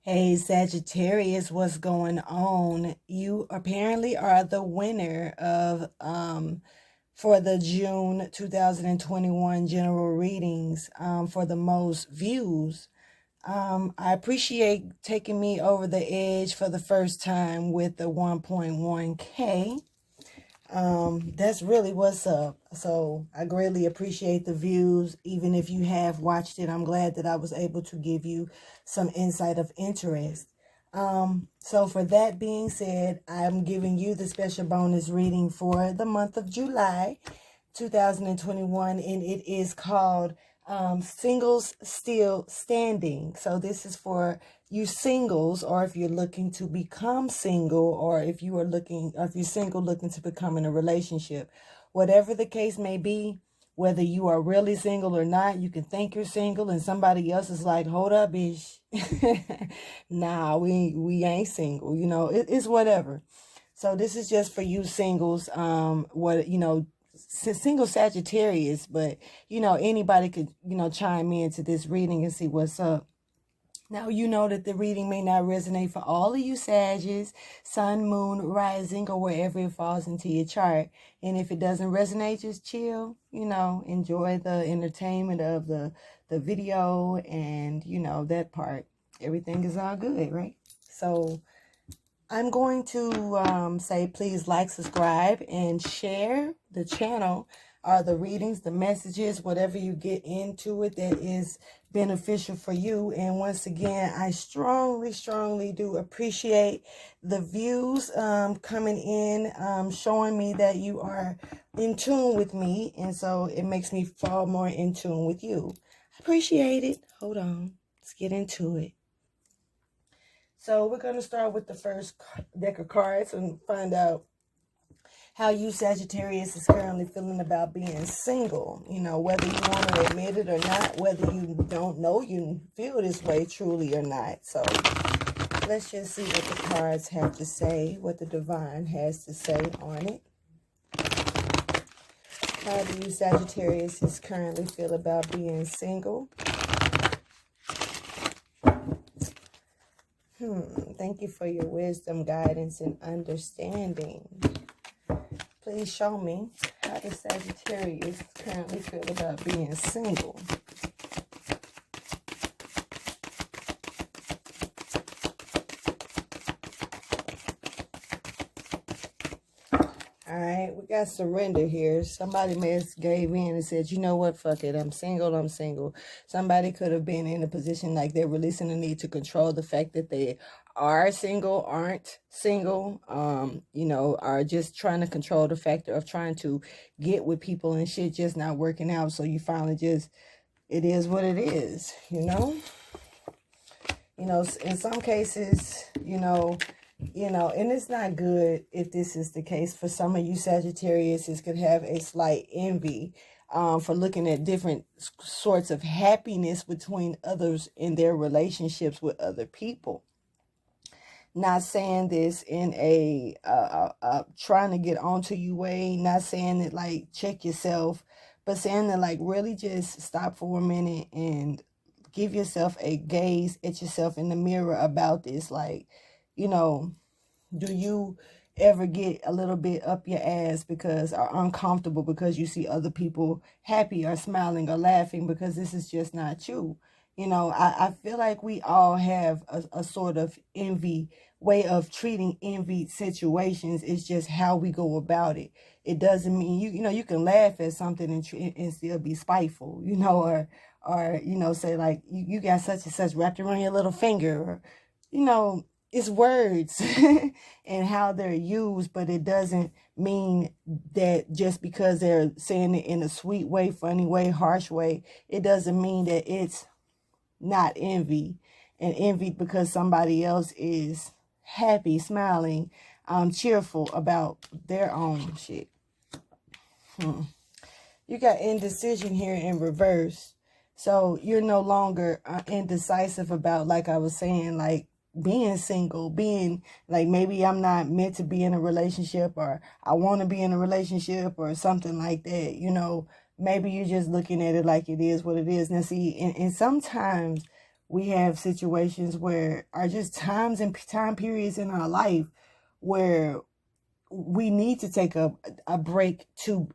Hey Sagittarius, what's going on? You apparently are the winner of for the June 2021 general readings for the most views. I appreciate taking me over the edge for the first time with the 1.1K. That's really what's up. So I greatly appreciate the views. Even if you have watched it, I'm glad that I was able to give you some insight of interest. So for that being said, I'm giving you the special bonus reading for the month of July 2021, and it is called Singles Still Standing. So this is for you singles, or if you're looking to become single, or if you're single looking to become in a relationship. Whatever the case may be, whether you are really single or not, you can think you're single and somebody else is like, hold up, bitch. Nah, we ain't single. It's whatever. So this is just for you singles. Single Sagittarius, but anybody could chime into this reading and see what's up. Now, you know that the reading may not resonate for all of you Sagittarius, sun, moon, rising, or wherever it falls into your chart. And if it doesn't resonate, just chill, enjoy the entertainment of the video and, that part. Everything is all good, right? So I'm going to say please like, subscribe, and share the channel, or the readings, the messages, whatever you get into it that is beneficial for you. And once again, I strongly, strongly do appreciate the views coming in, showing me that you are in tune with me. And so it makes me fall more in tune with you. I appreciate it. Hold on. Let's get into it. So we're going to start with the first deck of cards and find out how you Sagittarius is currently feeling about being single. Whether you want to admit it or not, whether you don't know you feel this way truly or not. So let's just see what the cards have to say, what the divine has to say on it. How do you Sagittarius is currently feel about being single? Thank you for your wisdom, guidance, and understanding. Please show me how the Sagittarius currently feel about being single. All right, we got surrender here. Somebody may have gave in and said, you know what, fuck it, I'm single. Somebody could have been in a position like they're releasing the need to control the fact that they are single, aren't single, are just trying to control the factor of trying to get with people and shit just not working out. So you finally just, it is what it is, in some cases, and it's not good if this is the case. For some of you Sagittarius, this could have a slight envy for looking at different sorts of happiness between others in their relationships with other people. Not saying this in a trying to get onto you way, not saying that like check yourself, but saying that like really just stop for a minute and give yourself a gaze at yourself in the mirror about this. Like, do you ever get a little bit up your ass because, or uncomfortable because you see other people happy or smiling or laughing, because this is just not you? I feel like we all have a sort of envy way of treating envy situations. It's just how we go about it. It doesn't mean you can laugh at something and still be spiteful, or say like you got such and such wrapped around your little finger, or it's words and how they're used, but it doesn't mean that just because they're saying it in a sweet way, funny way, harsh way, it doesn't mean that it's not envy, and envy because somebody else is happy, smiling, cheerful about their own shit. You got indecision here in reverse. So you're no longer indecisive about, like I was saying, like being single, being like, maybe I'm not meant to be in a relationship, or I want to be in a relationship, or something like that. Maybe you're just looking at it like it is what it is. Now see, and sometimes We have situations where are just times and time periods in our life where we need to take a break to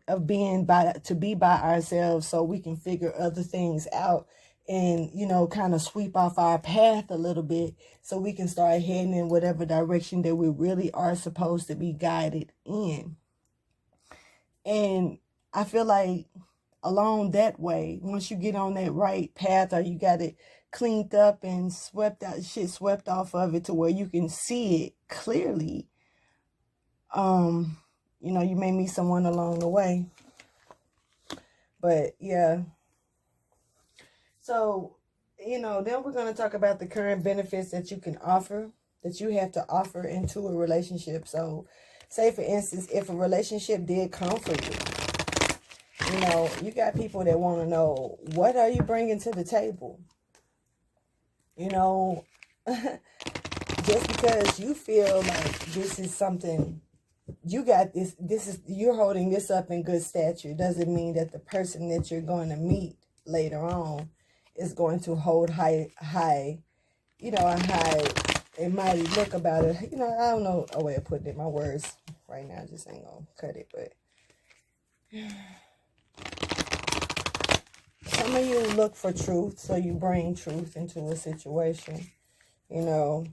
be by ourselves so we can figure other things out and, you know, kind of sweep off our path a little bit so we can start heading in whatever direction that we really are supposed to be guided in. And I feel like along that way, once you get on that right path or you got it cleaned up and swept off of it to where you can see it clearly, you know, you may meet someone along the way. But yeah. So, you know, then we're going to talk about the current benefits that you can offer, that you have to offer into a relationship. So, say for instance, if a relationship did come for you, you know, you got people that want to know, what are you bringing to the table? You know, just because you feel like this is something, you got this, you're holding this up in good stature, doesn't mean that the person that you're going to meet later on is going to hold high, you know, a high and mighty look about it. You know, I don't know a way of putting it. My words right now just ain't gonna cut it, but some of you look for truth, so you bring truth into a situation, you know,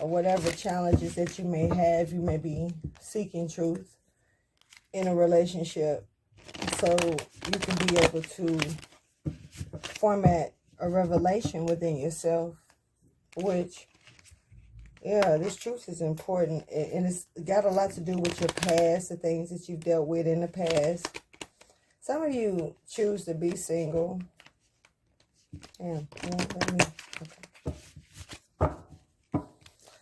or whatever challenges that you may have, you may be seeking truth in a relationship so you can be able to format a revelation within yourself, which, yeah, this truth is important, and it's got a lot to do with your past, the things that you've dealt with in the past. Some of you choose to be single. Damn, let me, okay.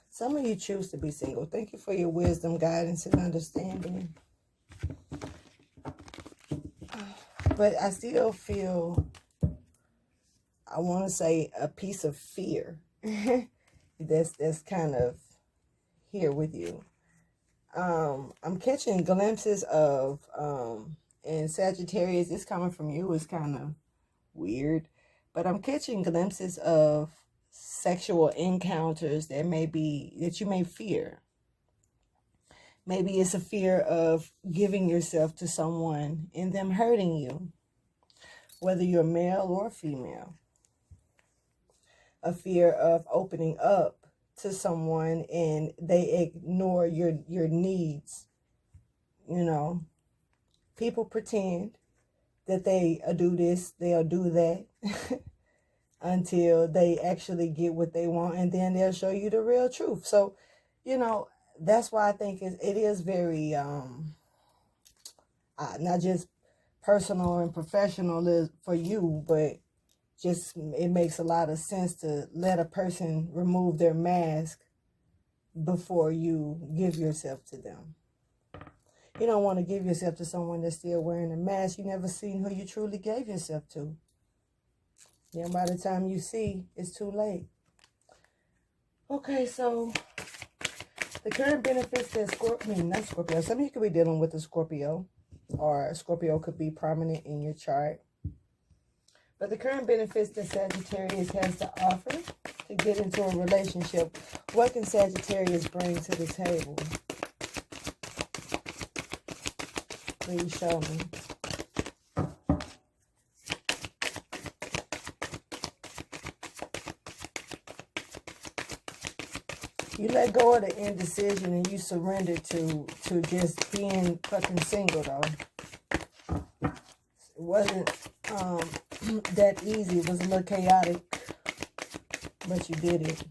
Some of you choose to be single. Thank you for your wisdom, guidance, and understanding. But I still feel, I want to say, a piece of fear that's kind of here with you. I'm catching glimpses of, and Sagittarius, this coming from you is kind of weird, but I'm catching glimpses of sexual encounters that you may fear. Maybe it's a fear of giving yourself to someone and them hurting you, whether you're male or female. A fear of opening up to someone and they ignore your needs. You know, people pretend that they'll do this, they'll do that until they actually get what they want, and then they'll show you the real truth. So, you know, that's why I think it is very not just personal and professional for you, but just it makes a lot of sense to let a person remove their mask before you give yourself to them. You don't want to give yourself to someone that's still wearing a mask. You never seen who you truly gave yourself to. Then by the time you see, it's too late. Okay, so the current benefits that not Scorpio. Some of you could be dealing with a Scorpio, or a Scorpio could be prominent in your chart. But the current benefits that Sagittarius has to offer to get into a relationship, what can Sagittarius bring to the table? Please show me. You let go of the indecision and you surrender to just being fucking single, though. It wasn't that easy. It was a little chaotic, but you did it.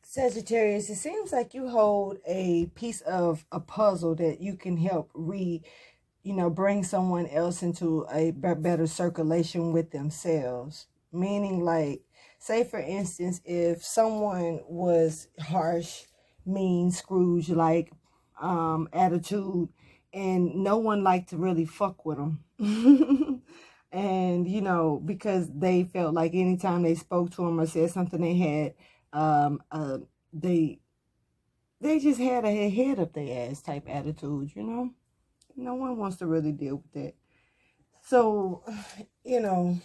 Sagittarius, it seems like you hold a piece of a puzzle that you can help bring someone else into a better circulation with themselves. Meaning, like, say for instance, if someone was harsh mean Scrooge-like attitude, and no one liked to really fuck with them. And, you know, because they felt like anytime they spoke to them or said something, they had, they just had a head up their ass type attitude, you know? No one wants to really deal with that. So, you know,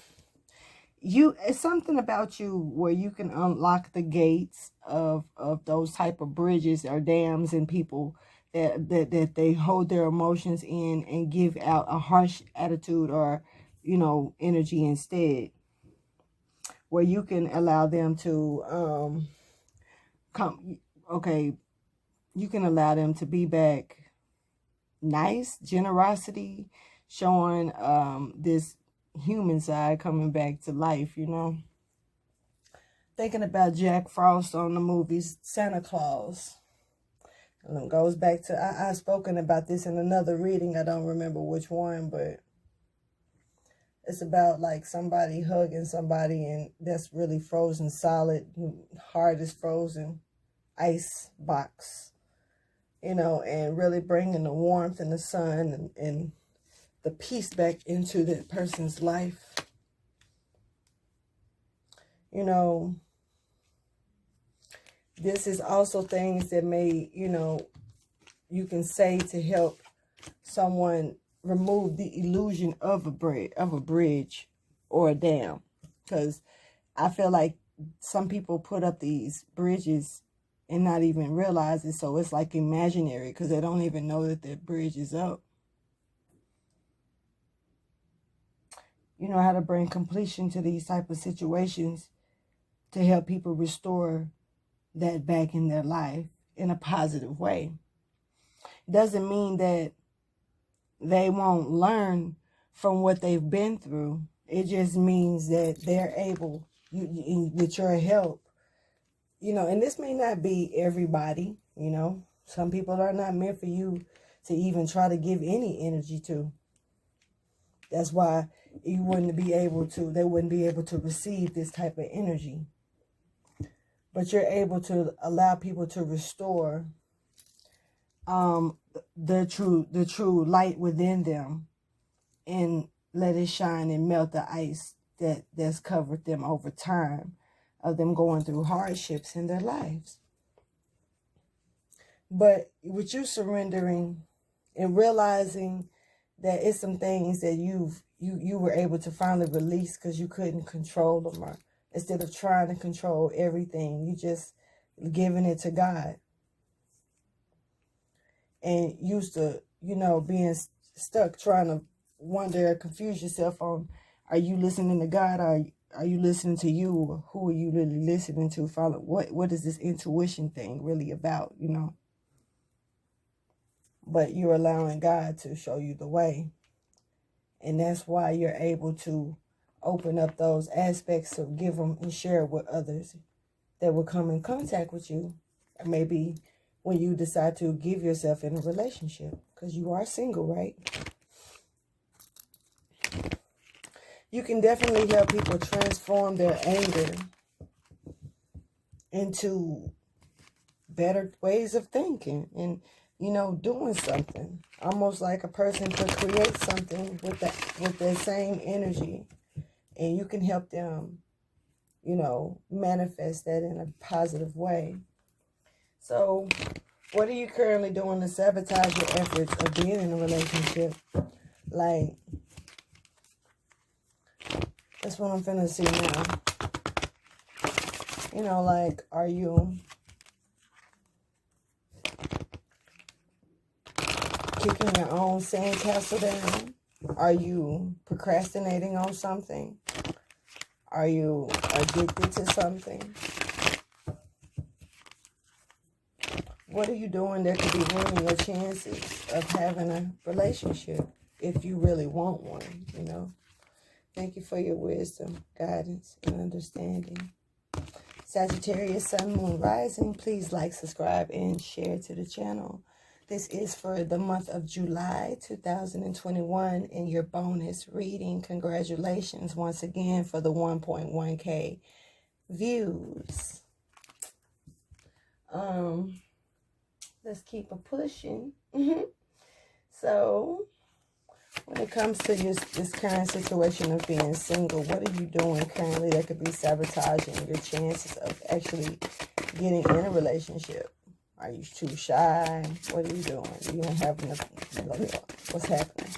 it's something about you where you can unlock the gates of those type of bridges or dams and people that they hold their emotions in and give out a harsh attitude or, you know, energy instead, where you can allow them to you can allow them to be back nice, generosity, showing this human side coming back to life, you know. Thinking about Jack Frost on the movies Santa Claus. And it goes back to, I've spoken about this in another reading. I don't remember which one, but it's about like somebody hugging somebody and that's really frozen solid. Heart is frozen ice box, you know, and really bringing the warmth and the sun and the peace back into that person's life. You know, this is also things that may, you know, you can say to help someone remove the illusion of a bridge or a dam. Because I feel like some people put up these bridges and not even realize it. So it's like imaginary because they don't even know that the bridge is up. You know how to bring completion to these type of situations to help people restore that back in their life in a positive way. Doesn't mean that they won't learn from what they've been through. It just means that they're able, with your help, you know, and this may not be everybody, you know. Some people are not meant for you to even try to give any energy to. That's why they wouldn't be able to receive this type of energy. But you're able to allow people to restore the true light within them and let it shine and melt the ice that's covered them over time of them going through hardships in their lives. But with you surrendering and realizing that it's some things that you were able to finally release because you couldn't control them, or instead of trying to control everything, you just giving it to God. And used to, you know, being stuck trying to wonder or confuse yourself on, are you listening to God, or are you listening to you, or who are you really listening to? Follow what is this intuition thing really about, you know? But you're allowing God to show you the way. And that's why you're able to open up those aspects to give them and share with others that will come in contact with you. Or maybe when you decide to give yourself in a relationship, because you are single, right? You can definitely help people transform their anger into better ways of thinking and, you know, doing something. Almost like a person could create something with that same energy, and you can help them, you know, manifest that in a positive way. So what are you currently doing to sabotage your efforts of being in a relationship? Like, that's what I'm finna see now. You know, like, are you kicking your own sandcastle down? Are you procrastinating on something? Are you addicted to something? What are you doing that could be ruining your chances of having a relationship if you really want one, you know? Thank you for your wisdom, guidance, and understanding. Sagittarius, Sun, Moon, Rising. Please like, subscribe, and share to the channel. This is for the month of July 2021 and your bonus reading. Congratulations once again for the 1.1K views. let's keep a pushing. So, when it comes to this current situation of being single, what are you doing currently that could be sabotaging your chances of actually getting in a relationship? Are you too shy? What are you doing? You don't have enough. What's happening?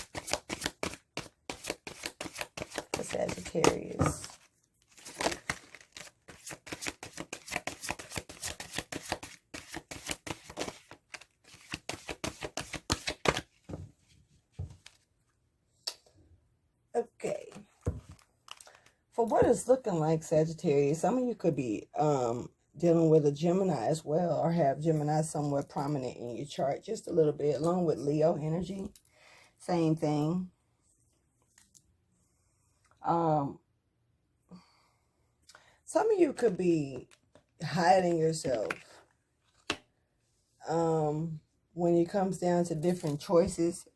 The Sagittarius. Okay. For what it's looking like, Sagittarius, some of you could be dealing with a Gemini as well, or have Gemini somewhere prominent in your chart just a little bit, along with Leo energy. Same thing. Some of you could be hiding yourself when it comes down to different choices,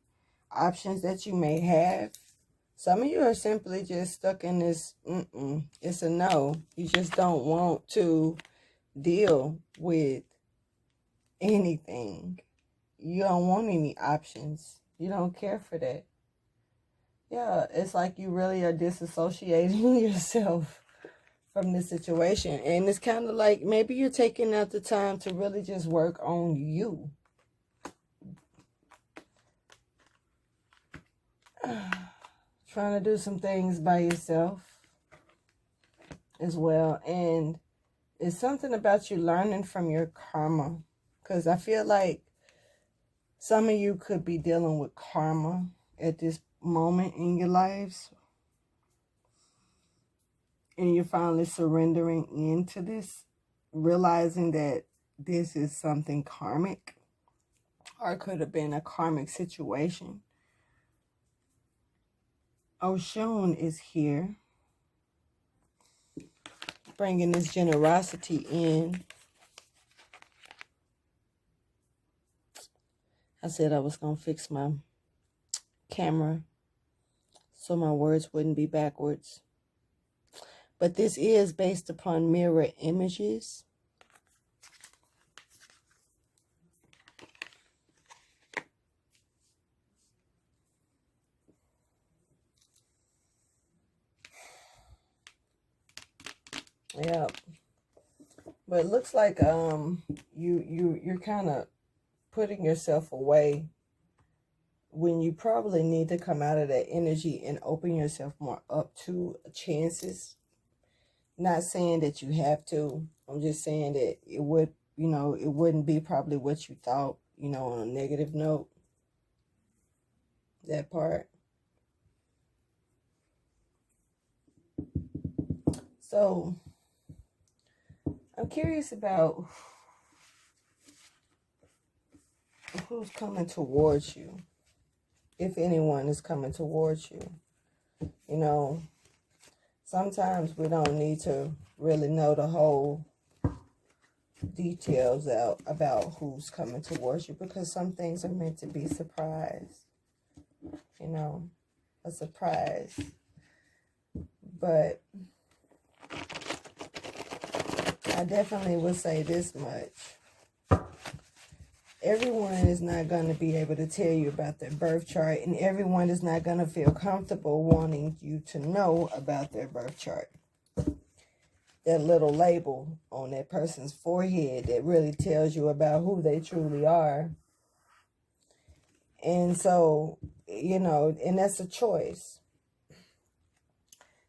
options that you may have. Some of you are simply just stuck in this, it's a no. You just don't want to deal with anything. You don't want any options. You don't care for that. Yeah, it's like you really are disassociating yourself from this situation. And it's kind of like maybe you're taking out the time to really just work on you. Trying to do some things by yourself as well. And it's something about you learning from your karma. Because I feel like some of you could be dealing with karma at this moment in your lives. And you're finally surrendering into this, realizing that this is something karmic. Or it could have been a karmic situation. Oshun is here, bringing this generosity in. I said I was going to fix my camera so my words wouldn't be backwards. But this is based upon mirror images. Yeah. But it looks like you're kind of putting yourself away when you probably need to come out of that energy and open yourself more up to chances. Not saying that you have to. I'm just saying that it would, it wouldn't be probably what you thought, on a negative note. That part. So, I'm curious about who's coming towards you. If anyone is coming towards you. Sometimes we don't need to really know the whole details out about who's coming towards you, because some things are meant to be surprised. A surprise. But I definitely would say this much. Everyone is not going to be able to tell you about their birth chart, and everyone is not going to feel comfortable wanting you to know about their birth chart. That little label on that person's forehead that really tells you about who they truly are. And so, and that's a choice.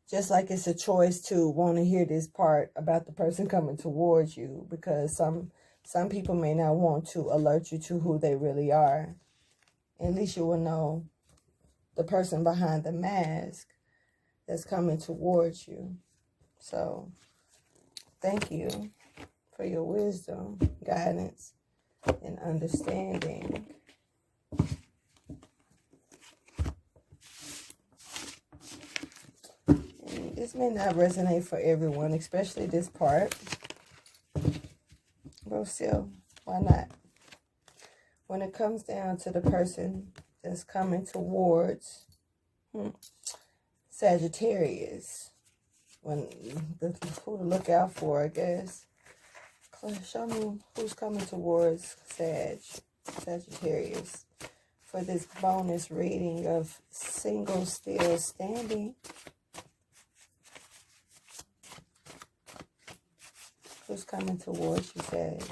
Just like it's a choice to want to hear this part about the person coming towards you, because some people may not want to alert you to who they really are. At least you will know the person behind the mask that's coming towards you. So, thank you for your wisdom, guidance, and understanding. And this may not resonate for everyone, especially this part. But still, why not? When it comes down to the person that's coming towards Sagittarius, who to look out for, I guess. Show me who's coming towards Sagittarius for this bonus reading of Single Still Standing. Who's coming towards you, Sag?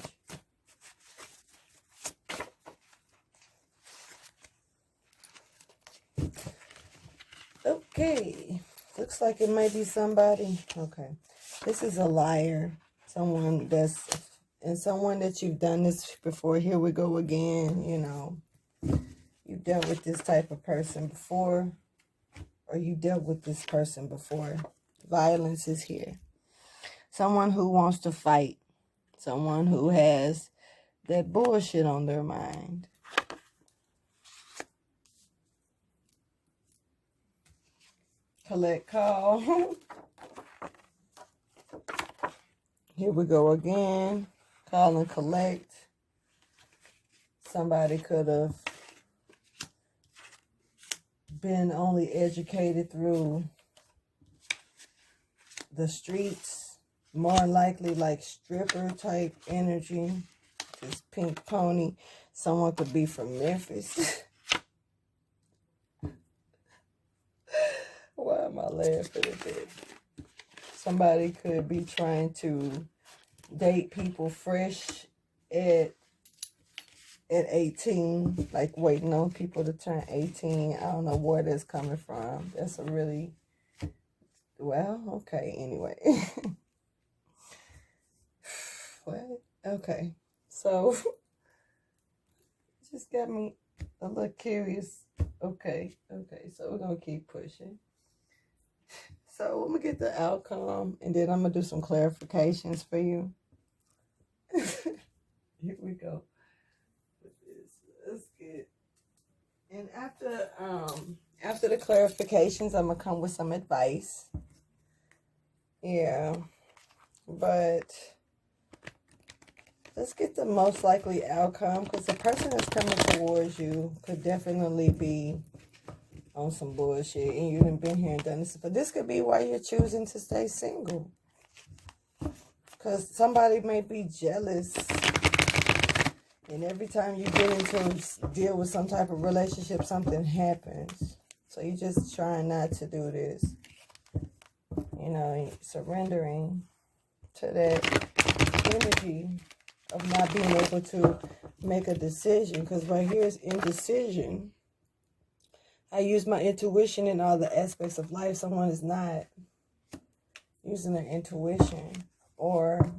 Okay. Looks like it might be somebody. Okay. This is a liar. Someone that you've done this before. Here we go again, you know. You've dealt with this type of person before, or you dealt with this person before. Violence is here. Someone who wants to fight. Someone who has that bullshit on their mind. Collect call. Here we go again. Call and collect. Somebody could have been only educated through the streets. More likely like stripper type energy. This pink pony. Someone could be from Memphis. Why am I laughing at that? Somebody could be trying to date people fresh at 18, like waiting on people to turn 18. I don't know where that's coming from. That's a really, well, okay, anyway. What? Okay, so just got me a little curious. Okay, so we're gonna keep pushing. So I'm gonna get the outcome, and then I'm gonna do some clarifications for you. Here we go. Let's get. And after the clarifications, I'm gonna come with some advice. Yeah, but let's get the most likely outcome, because the person that's coming towards you could definitely be on some bullshit, and you done been here and done this. But this could be why you're choosing to stay single, because somebody may be jealous, and every time you get into deal with some type of relationship, something happens. So you're just trying not to do this, you know, surrendering to that energy of not being able to make a decision, because right here is indecision. I use my intuition in all the aspects of life. Someone is not using their intuition, or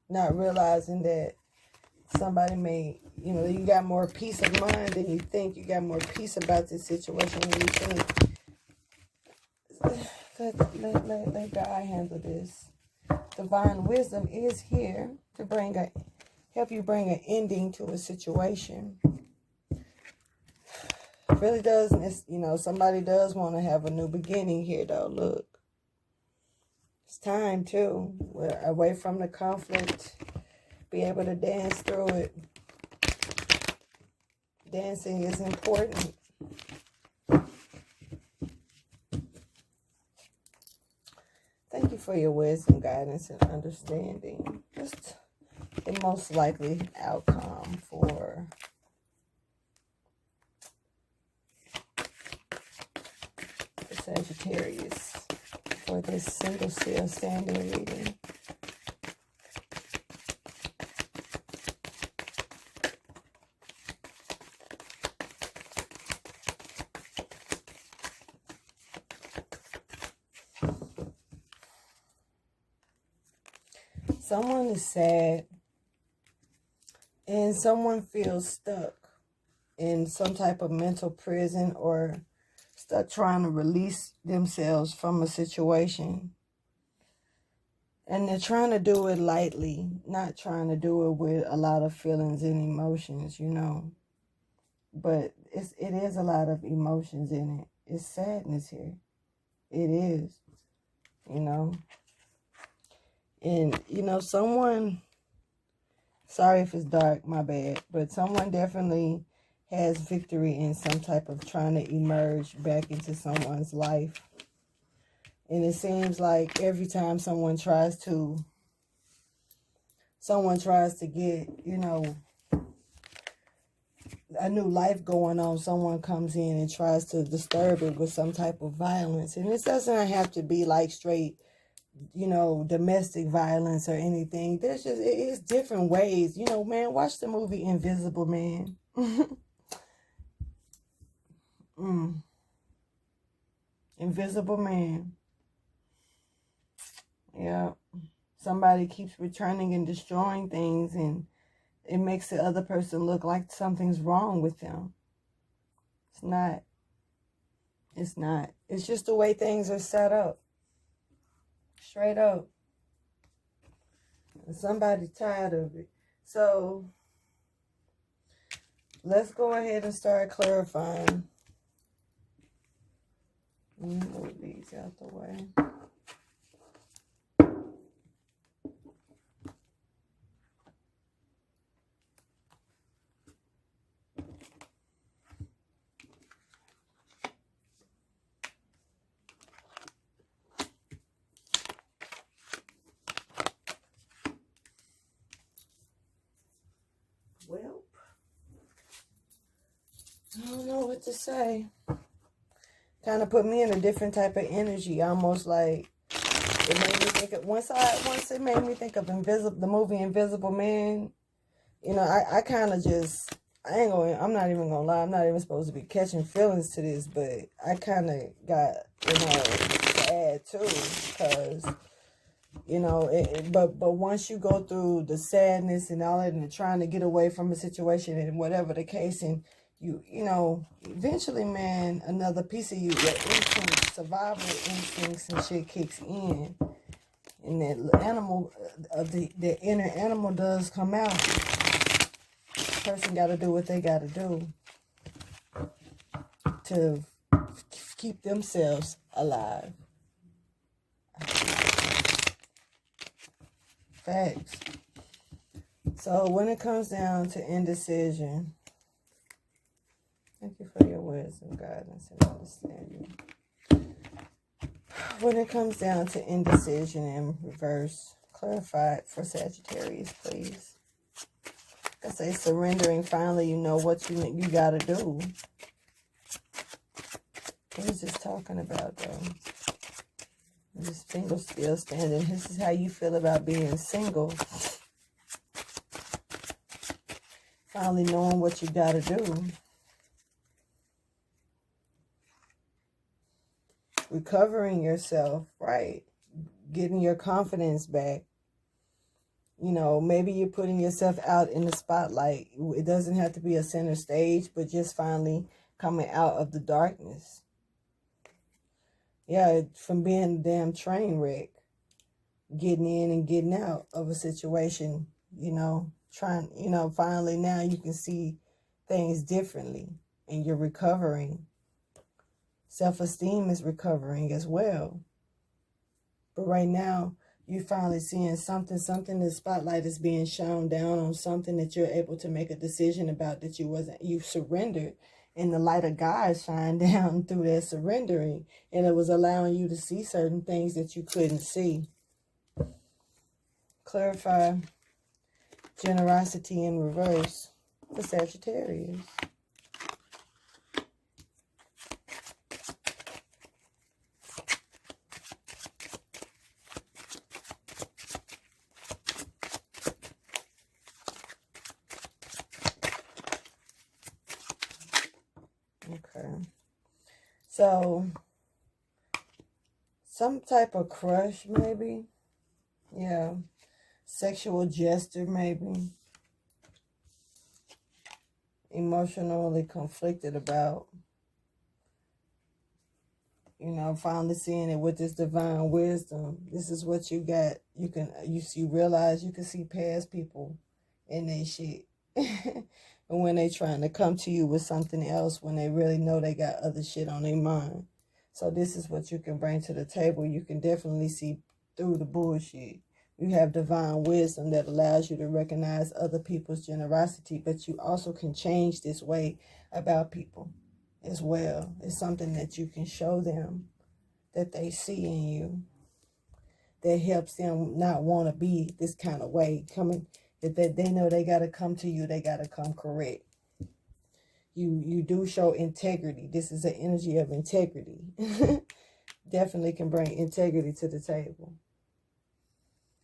not realizing that somebody may, you know, you got more peace of mind than you think. You got more peace about this situation than you think. Let God handle this. Divine wisdom is here to help you bring an ending to a situation. It really does, you know, somebody does want to have a new beginning here, though. Look, it's time too. We're away from the conflict, be able to dance through it. Dancing is important. Thank you for your wisdom, guidance, and understanding. Just the most likely outcome for Sagittarius for this single still standing reading. Someone is sad, and someone feels stuck in some type of mental prison, or stuck trying to release themselves from a situation. And they're trying to do it lightly, not trying to do it with a lot of feelings and emotions, you know. But it is a lot of emotions in it. It's sadness here. It is, you know. And, you know, someone, sorry if it's dark, my bad, but someone definitely has victory in some type of trying to emerge back into someone's life. And it seems like every time someone tries to someone tries to get, a new life going on, someone comes in and tries to disturb it with some type of violence. And it doesn't have to be like straight, domestic violence or anything. There's just, it's different ways. Man, watch the movie Invisible Man. Invisible Man. Yeah. Somebody keeps returning and destroying things, and it makes the other person look like something's wrong with them. It's not. It's not. It's just the way things are set up. Straight up. And somebody's tired of it. So, let's go ahead and start clarifying. Move these out the way. Well, I don't know what to say. Kind of put me in a different type of energy, almost like it made me think of, once it made me think of the movie Invisible Man. I kind of just, I'm not even gonna lie, I'm not even supposed to be catching feelings to this, but I kind of got, sad too, because, but once you go through the sadness and all that, and trying to get away from a situation and whatever the case, and eventually, man, another piece of you, your instincts, survival instincts and shit kicks in, and that animal, the inner animal does come out. Person got to do what they got to do to keep themselves alive. Facts. So when it comes down to indecision, thank you for your wisdom, guidance, and understanding. When it comes down to indecision in reverse, clarify it for Sagittarius, please. I say surrendering. Finally, you know what you got to do. What is this talking about, though? This finger still standing. This is how you feel about being single. Finally knowing what you got to do. Recovering yourself, right? Getting your confidence back. Maybe you're putting yourself out in the spotlight. It doesn't have to be a center stage, but just finally coming out of the darkness. Yeah, from being a damn train wreck. Getting in and getting out of a situation, finally now you can see things differently and you're recovering. Self-esteem is recovering as well. But right now, you're finally seeing something, the spotlight is being shown down on something that you're able to make a decision about that you surrendered. And the light of God shined down through that surrendering. And it was allowing you to see certain things that you couldn't see. Clarify generosity in reverse for Sagittarius. Okay. So, some type of crush, maybe. Yeah. Sexual jester, maybe. Emotionally conflicted about. Finally seeing it with this divine wisdom. This is what you got. You realize you can see past people and they shit. And when they trying to come to you with something else, when they really know they got other shit on their mind. So this is what you can bring to the table. You can definitely see through the bullshit. You have divine wisdom that allows you to recognize other people's generosity, but you also can change this way about people as well. It's something that you can show them that they see in you. that helps them not want to be this kind of way. Coming, that they know they got to come to you, they got to come correct. You do show integrity. This is an energy of integrity. Definitely can bring integrity to the table.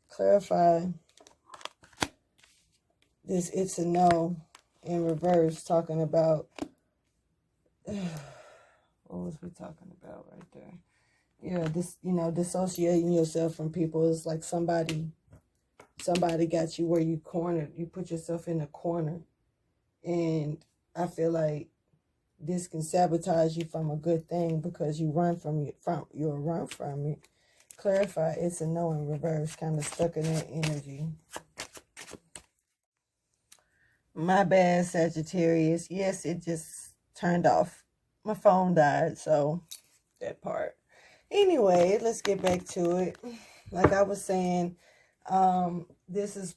Clarify this it's a no in reverse, talking about what was we talking about right there? Yeah, this, dissociating yourself from people is like somebody got you where you cornered. You put yourself in a corner, and I feel like this can sabotage you from a good thing because you run from it. You'll run from it. Clarify it's a no in reverse, kind of stuck in that energy. My bad, Sagittarius. Yes, it just turned off. My phone died, so that part. Anyway, let's get back to it. Like I was saying, this is,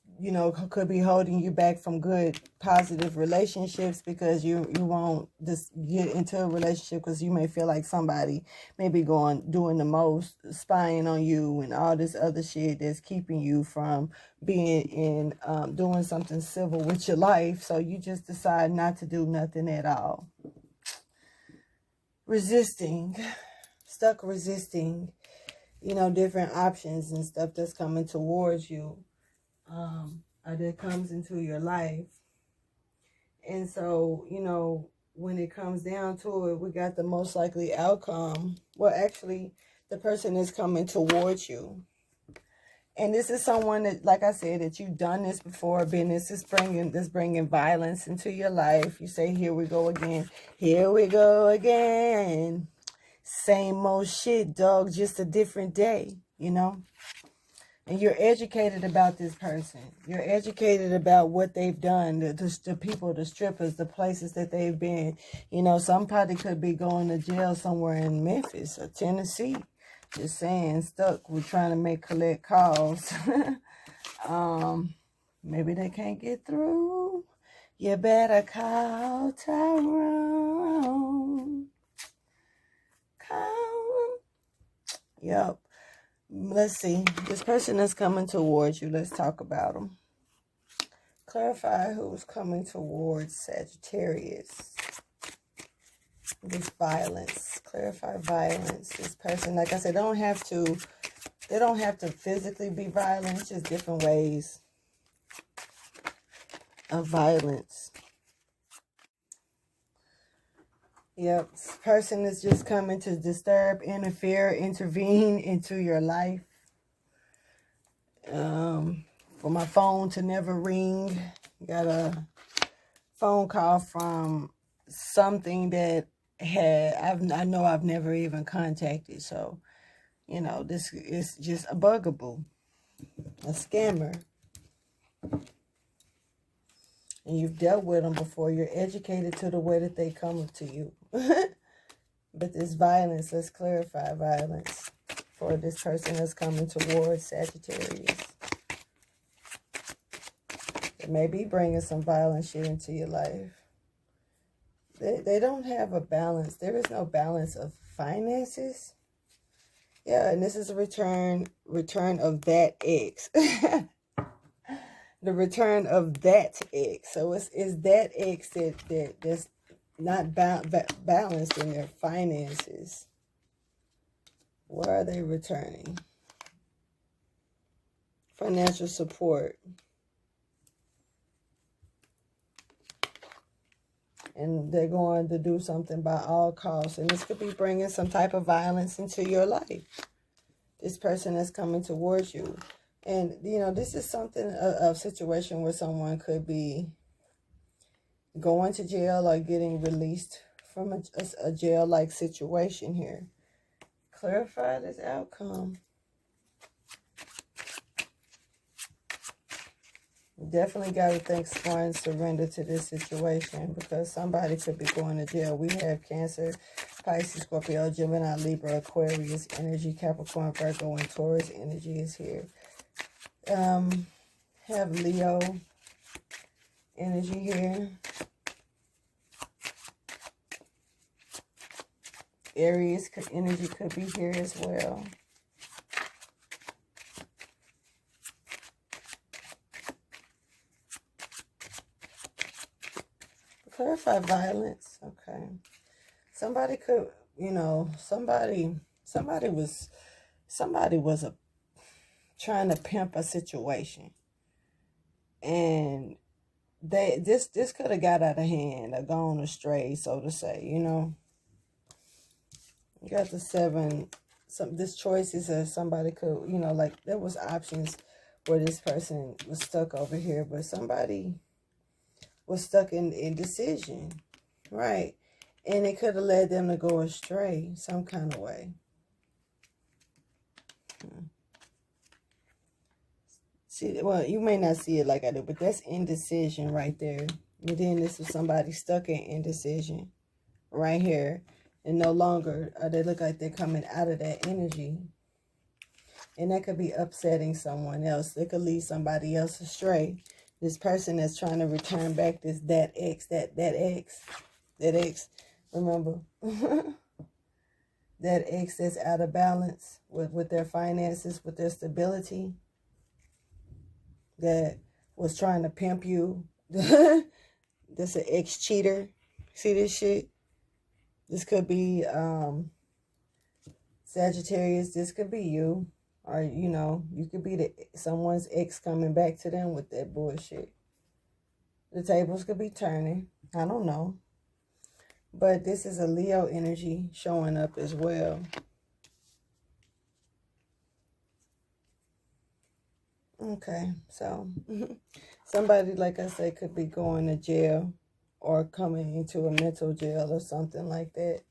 could be holding you back from good, positive relationships because you won't just get into a relationship because you may feel like somebody may be doing the most, spying on you and all this other shit that's keeping you from being in, doing something civil with your life. So you just decide not to do nothing at all. Stuck resisting, different options and stuff that's coming towards you. Or that comes into your life. And so, when it comes down to it, we got the most likely outcome. Well, actually, the person is coming towards you. And this is someone that, like I said, that you've done this before. This is bringing violence into your life. You say, here we go again. Here we go again. Same old shit, dog, just a different day, And you're educated about this person. You're educated about what they've done, the people, the strippers, the places that they've been. Somebody could be going to jail somewhere in Memphis or Tennessee. Just saying, stuck with trying to collect calls. Maybe they can't get through. You better call Tyrone. Call. Yep. Let's see. This person is coming towards you. Let's talk about them. Clarify who's coming towards Sagittarius. This violence. Clarify violence. This person, like I said, they don't have to physically be violent. It's just different ways of violence. Yep, this person is just coming to disturb, interfere, intervene into your life. For my phone to never ring. Got a phone call from something that I know I've never even contacted. So, this is just a bugaboo, a scammer. And you've dealt with them before. You're educated to the way that they come to you. But this violence, let's clarify violence for this person that's coming towards Sagittarius. It may be bringing some violent shit into your life. They don't have a balance. There is no balance of finances. Yeah, and this is a return of that ex. The return of that ex. So it's that ex that's not balanced in their finances. Where are they returning? Financial support. And they're going to do something by all costs. And this could be bringing some type of violence into your life. This person is coming towards you. And, this is something, a situation where someone could be going to jail or getting released from a jail-like situation here. Clarify this outcome. Definitely got to think and surrender to this situation because somebody could be going to jail. We have Cancer, Pisces, Scorpio, Gemini, Libra, Aquarius energy, Capricorn, Virgo, and Taurus energy is here. Have Leo energy here. Aries energy could be here as well. clarify violence. Okay. Somebody could, you know, somebody was trying to pimp a situation. And this could have got out of hand or gone astray, so to say, you know. You got the 7. This choice is that somebody could, you know, like there was options where this person was stuck over here, but somebody was stuck in indecision, right? And it could have led them to go astray some kind of way. See, well, you may not see it like I do, but that's indecision right there. And then this is somebody stuck in indecision right here. And no longer, they look like they're coming out of that energy. And that could be upsetting someone else. It could lead somebody else astray. This person that's trying to return back that ex, remember? That ex that's out of balance with their finances, with their stability, that was trying to pimp you. That's an ex-cheater. See this shit? This could be Sagittarius. This could be you. Or, you know, you could be someone's ex coming back to them with that bullshit. The tables could be turning. I don't know. But this is a Leo energy showing up as well. Okay, so somebody, like I say, could be going to jail or coming into a mental jail or something like that.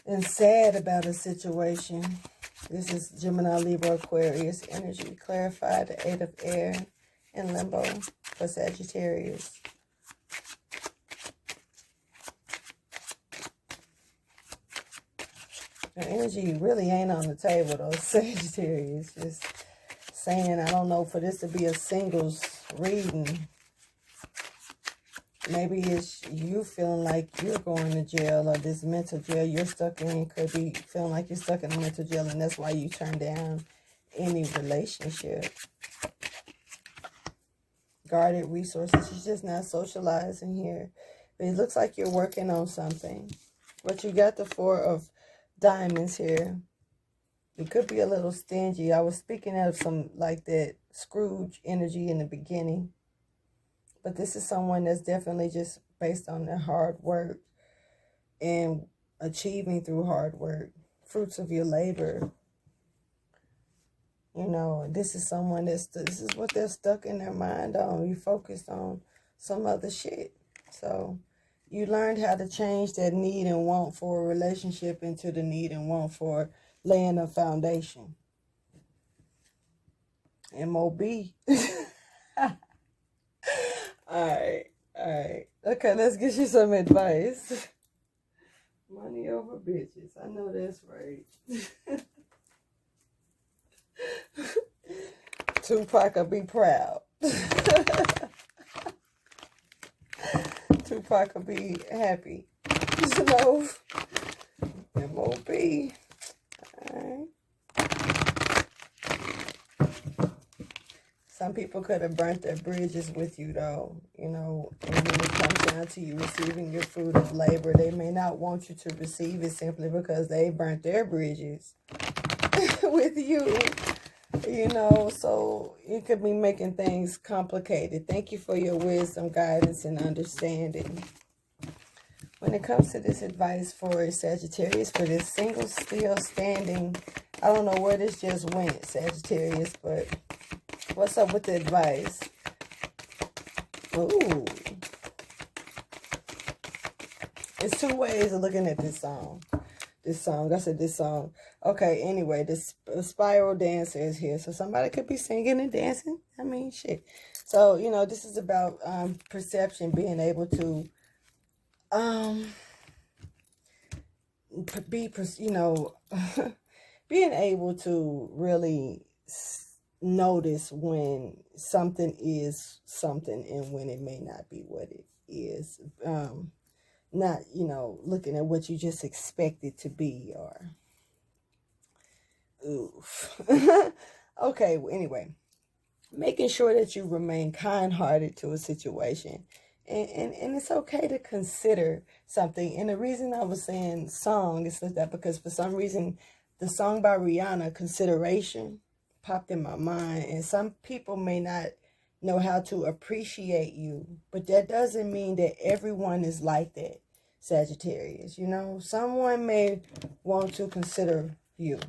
And sad about a situation. This is Gemini, Libra, Aquarius energy. Clarify the 8 of air in limbo for Sagittarius. The energy really ain't on the table though, Sagittarius. Just saying, I don't know, for this to be a singles reading. Maybe it's you feeling like you're going to jail, or this mental jail you're stuck in could be feeling like you're stuck in a mental jail, and that's why you turn down any relationship. Guarded resources. You're just not socializing here. But it looks like you're working on something. But you got the 4 of diamonds here. It could be a little stingy. I was speaking of some like that Scrooge energy in the beginning. But this is someone that's definitely just based on their hard work and achieving through hard work. Fruits of your labor. You know, this is someone this is what they're stuck in their mind on. You focused on some other shit. So you learned how to change that need and want for a relationship into the need and want for laying a foundation. M.O.B. All right. Okay, let's get you some advice. Money over bitches. I know that's right. Tupac will be proud. Tupac will be happy. You know, M.O.B. All right. Some people could have burnt their bridges with you, though, you know, and when it comes down to you receiving your fruit of labor, they may not want you to receive it simply because they burnt their bridges with you, you know, so it could be making things complicated. Thank you for your wisdom, guidance, and understanding. When it comes to this advice for Sagittarius, for this single still standing, I don't know where this just went, Sagittarius, but what's up with the advice? Ooh. It's 2 ways of looking at this song. I said this song. Okay, anyway, this spiral dancer is here. So somebody could be singing and dancing. I mean, shit. So, you know, this is about perception, being able to you know, being able to really notice when something is something and when it may not be what it is. Not, you know, looking at what you just expect it to be, or oof. Okay, well, anyway, making sure that you remain kind-hearted to a situation And it's okay to consider something. And the reason I was saying song is that because for some reason the song by Rihanna, Consideration, popped in my mind. And some people may not know how to appreciate you, but that doesn't mean that everyone is like that, Sagittarius. You know, someone may want to consider you,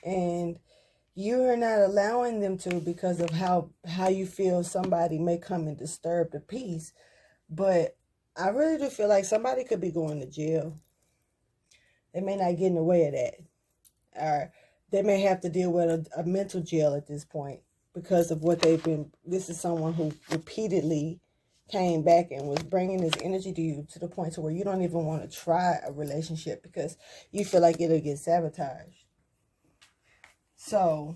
and you are not allowing them to because of how you feel somebody may come and disturb the peace. But I really do feel like somebody could be going to jail. They may not get in the way of that. Or they may have to deal with a mental jail at this point because of what they've been. This is someone who repeatedly came back and was bringing this energy to you to the point to where you don't even want to try a relationship because you feel like it'll get sabotaged. So,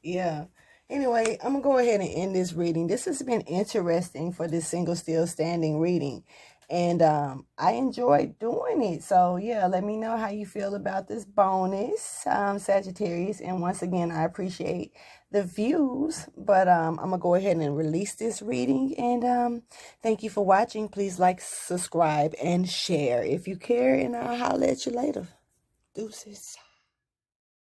yeah. Anyway, I'm going to go ahead and end this reading. This has been interesting for this single still standing reading. And I enjoyed doing it. So, yeah, let me know how you feel about this bonus, Sagittarius. And once again, I appreciate the views. But I'm going to go ahead and release this reading. And thank you for watching. Please like, subscribe, and share if you care. And I'll holler at you later. Deuces.